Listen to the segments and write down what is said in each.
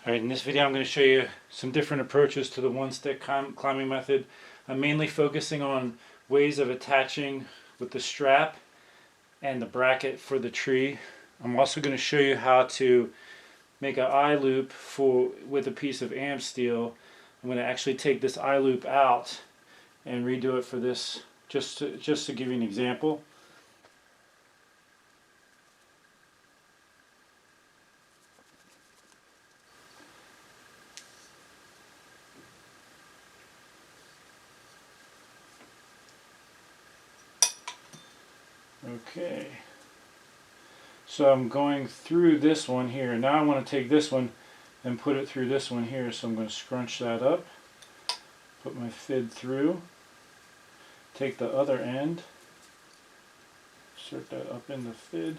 Alright, in this video I'm going to show you some different approaches to the one-stick climbing method. I'm mainly focusing on ways of attaching with the strap and the bracket for the tree. I'm also going to show you how to make an eye loop with a piece of amp steel. I'm going to actually take this eye loop out and redo it for this, just to give you an example. Okay, so I'm going through this one here. Now I want to take this one and put it through this one here, so I'm going to scrunch that up, put my fid through, take the other end, insert that up in the fid.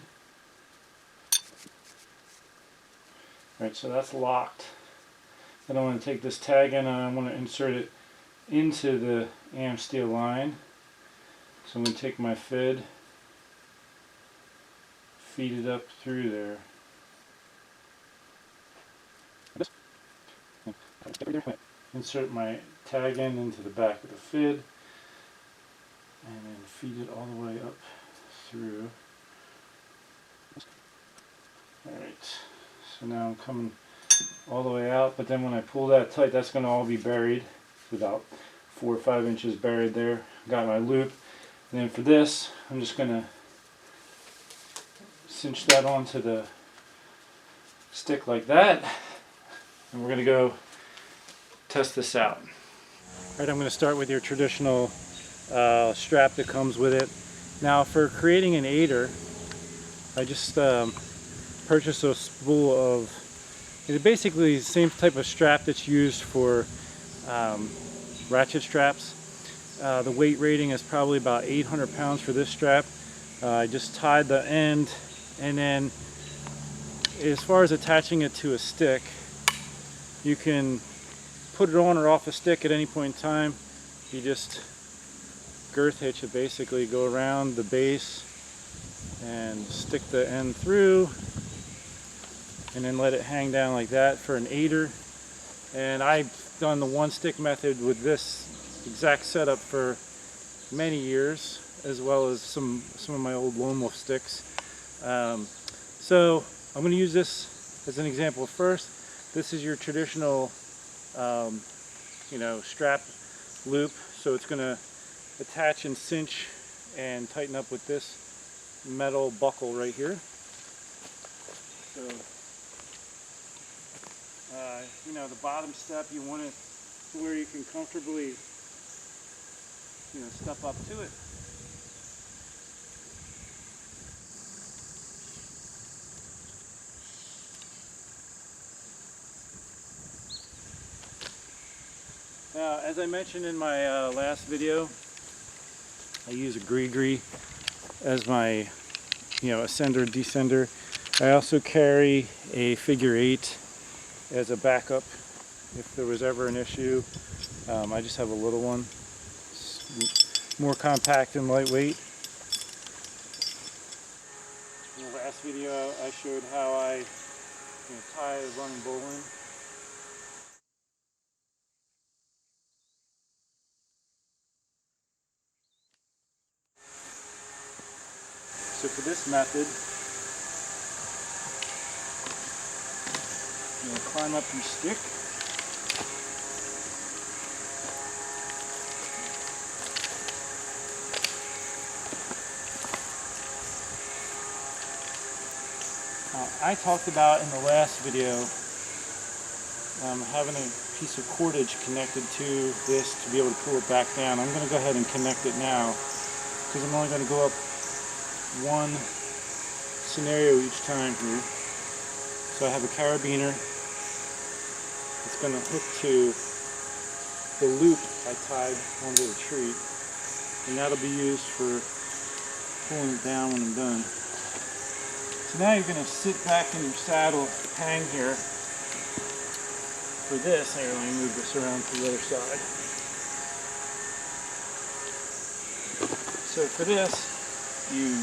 Alright, so that's locked. Then I want to take this tag in and I want to insert it into the amp steel line. So I'm going to take my fid, feed it up through there. Insert my tag end into the back of the fid and then feed it all the way up through. Alright, so now I'm coming all the way out, but then when I pull that tight, that's going to all be buried. It's about 4 or 5 inches buried there. Got my loop. And then for this, I'm just going to cinch that onto the stick like that, and we're going to go test this out. Alright, I'm going to start with your traditional strap that comes with it. Now for creating an aider, I just purchased a spool of, it's basically the same type of strap that's used for ratchet straps. The weight rating is probably about 800 pounds for this strap. I just tied the end, and then as far as attaching it to a stick, you can put it on or off a stick at any point in time. You just girth hitch it, basically go around the base and stick the end through, and then let it hang down like that for an aider. And I've done the one stick method with this exact setup for many years, as well as some of my old Lone Wolf sticks. So I'm going to use this as an example first. This is your traditional strap loop, so it's going to attach and cinch and tighten up with this metal buckle right here. So the bottom step, you want it to where you can comfortably step up to it. Now, as I mentioned in my last video, I use a gree as my ascender descender. I also carry a figure 8 as a backup if there was ever an issue. I just have a little one. It's more compact and lightweight. In the last video I showed how I tie a running bowline. So for this method, you're going to climb up your stick. I talked about in the last video having a piece of cordage connected to this to be able to pull it back down. I'm going to go ahead and connect it now, because I'm only going to go up one scenario each time here. So I have a carabiner. It's going to hook to the loop I tied onto the tree, and that'll be used for pulling it down when I'm done. So now you're going to sit back in your saddle, hang here. For this, let me move this around to the other side. So for this, you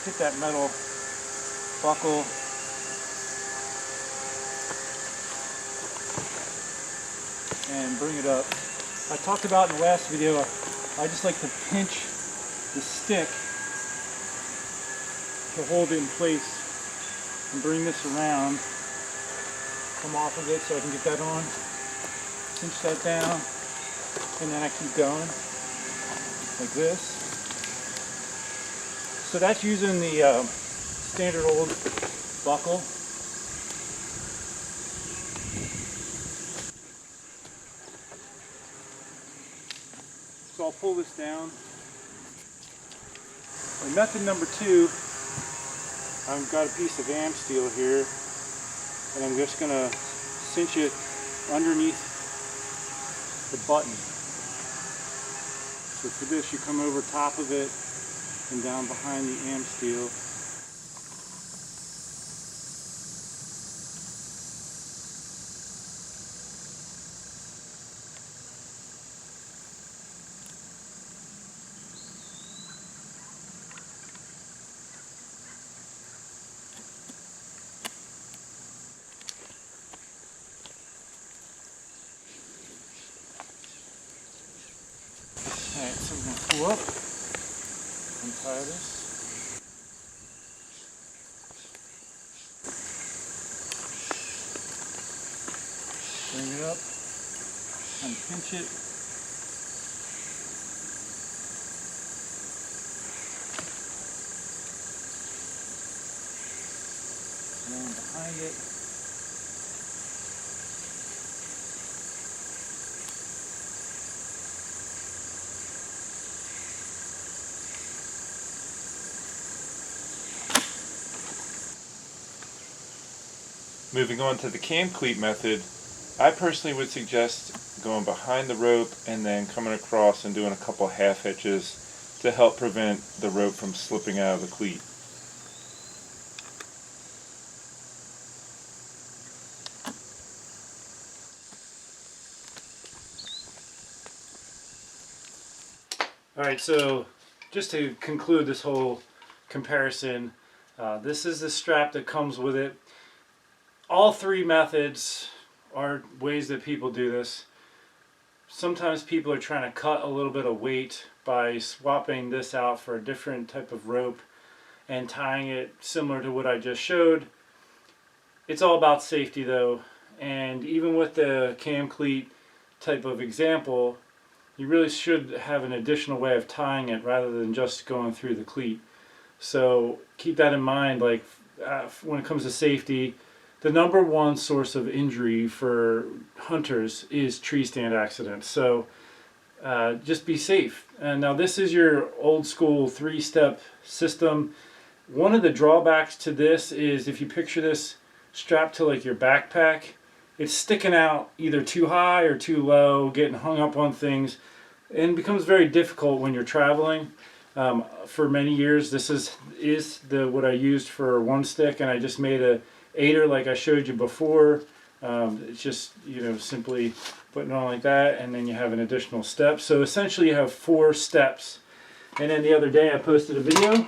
hit that metal buckle, and bring it up. I talked about in the last video, I just like to pinch the stick to hold it in place and bring this around, come off of it so I can get that on, pinch that down, and then I keep going like this. So that's using the standard old buckle. So I'll pull this down. And method number 2, I've got a piece of AM steel here, and I'm just going to cinch it underneath the button. So for this, you come over top of it and down behind the AM steel. Alright, so we're going to pull up, untie this. Bring it up, unpinch it. And then behind it. Moving on to the cam cleat method, I personally would suggest going behind the rope and then coming across and doing a couple half hitches to help prevent the rope from slipping out of the cleat. Alright, so just to conclude this whole comparison, this is the strap that comes with it. All 3 methods are ways that people do this. Sometimes people are trying to cut a little bit of weight by swapping this out for a different type of rope and tying it similar to what I just showed. It's all about safety though, and even with the cam cleat type of example, you really should have an additional way of tying it rather than just going through the cleat. So keep that in mind, like when it comes to safety, the number 1 source of injury for hunters is tree stand accidents. So just be safe. And now this is your old school 3-step system. One of the drawbacks to this is if you picture this strapped to like your backpack, it's sticking out either too high or too low, getting hung up on things, and it becomes very difficult when you're traveling. For many years, this is what I used for one stick, and I just made a aider like I showed you before. It's just, simply putting it on like that, and then you have an additional step. So essentially you have 4 steps. And then the other day I posted a video.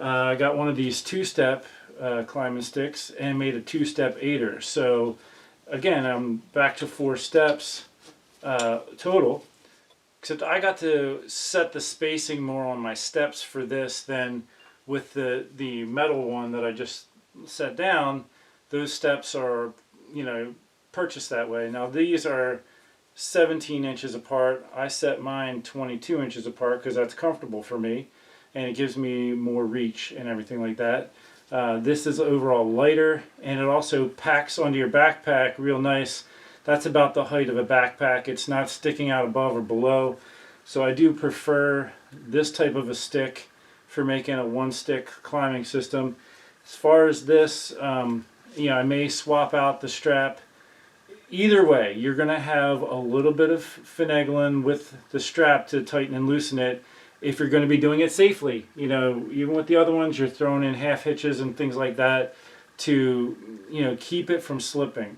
I got one of these 2-step climbing sticks and made a 2-step aider. So again, I'm back to 4 steps total. Except I got to set the spacing more on my steps for this than with the metal one that I just set down. Those steps are, purchased that way. Now these are 17 inches apart. I set mine 22 inches apart because that's comfortable for me, and it gives me more reach and everything like that. This is overall lighter, and it also packs onto your backpack real nice. That's about the height of a backpack. It's not sticking out above or below. So I do prefer this type of a stick for making a 1-stick climbing system. As far as this, I may swap out the strap. Either way, you're going to have a little bit of finagling with the strap to tighten and loosen it if you're going to be doing it safely. Even with the other ones, you're throwing in half hitches and things like that to, keep it from slipping.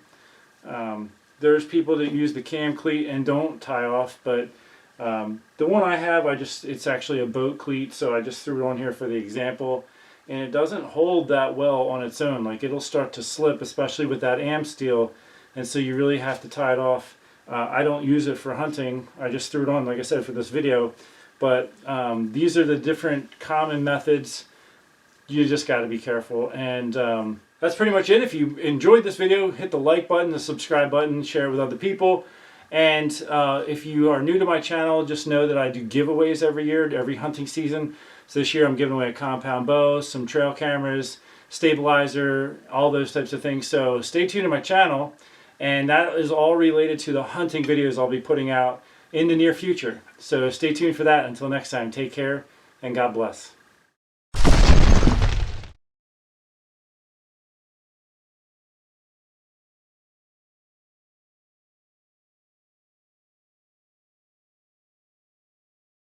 There's people that use the cam cleat and don't tie off, but the one I have, it's actually a boat cleat, so I just threw it on here for the example. And it doesn't hold that well on its own. Like, it'll start to slip, especially with that AM steel, and so you really have to tie it off. I don't use it for hunting. I just threw it on, like I said, for this video. But these are the different common methods. You just got to be careful. And that's pretty much it. If you enjoyed this video, hit the like button, the subscribe button, share it with other people. And if you are new to my channel, just know that I do giveaways every year, every hunting season. So this year I'm giving away a compound bow, some trail cameras, stabilizer, all those types of things. So stay tuned to my channel. And that is all related to the hunting videos I'll be putting out in the near future. So stay tuned for that. Until next time, take care and God bless.